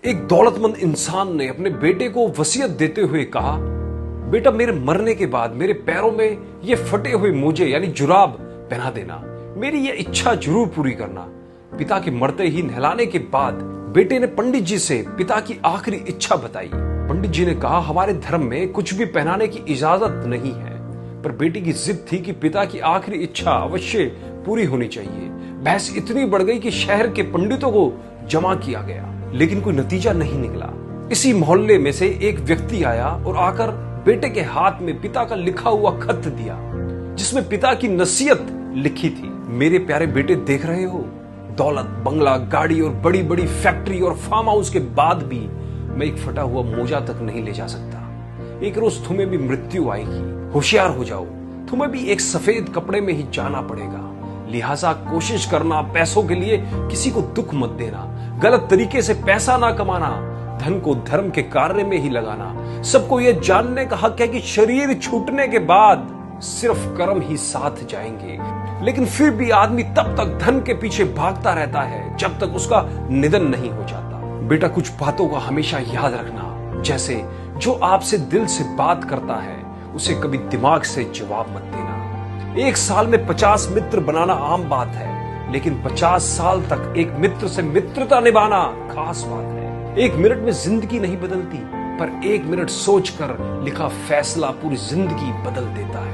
एक दौलतमंद इंसान ने अपने बेटे को वसीयत देते हुए कहा, बेटा मेरे मरने के बाद मेरे पैरों में ये फटे हुए मोजे यानी जुराब पहना देना, मेरी ये इच्छा जरूर पूरी करना। पिता के मरते ही नहलाने के बाद बेटे ने पंडित जी से पिता की आखिरी इच्छा बताई। पंडित जी ने कहा, हमारे धर्म में कुछ भी पहनाने की इजाजत नहीं है, पर बेटी की जिद थी कि पिता की आखिरी इच्छा अवश्य पूरी होनी चाहिए। बहस इतनी बढ़ गई कि शहर के पंडितों को जमा किया गया, लेकिन कोई नतीजा नहीं निकला। इसी मोहल्ले में से एक व्यक्ति आया और आकर बेटे के हाथ में पिता का लिखा हुआ खत दिया, जिसमें पिता की नसीहत लिखी थी। मेरे प्यारे बेटे, देख रहे हो, दौलत, बंगला, गाड़ी और बड़ी बड़ी फैक्ट्री और फार्म हाउस के बाद भी मैं एक फटा हुआ मोजा तक नहीं ले जा सकता। एक रोज तुम्हें भी मृत्यु आएगी, होशियार हो जाओ, तुम्हें भी एक सफेद कपड़े में ही जाना पड़ेगा। लिहाजा कोशिश करना, पैसों के लिए किसी को दुख मत देना, गलत तरीके से पैसा ना कमाना, धन को धर्म के कार्य में ही लगाना। सबको यह जानने का हक है कि शरीर छूटने के बाद सिर्फ कर्म ही साथ जाएंगे, लेकिन फिर भी आदमी तब तक धन के पीछे भागता रहता है जब तक उसका निधन नहीं हो जाता। बेटा, कुछ बातों का हमेशा याद रखना, जैसे जो आपसे दिल से बात करता है उसे कभी दिमाग से जवाब मत देना। एक साल में 50 मित्र बनाना आम बात है, लेकिन 50 साल तक एक मित्र से मित्रता निभाना खास बात है। एक मिनट में जिंदगी नहीं बदलती, पर एक मिनट सोचकर लिखा फैसला पूरी जिंदगी बदल देता है।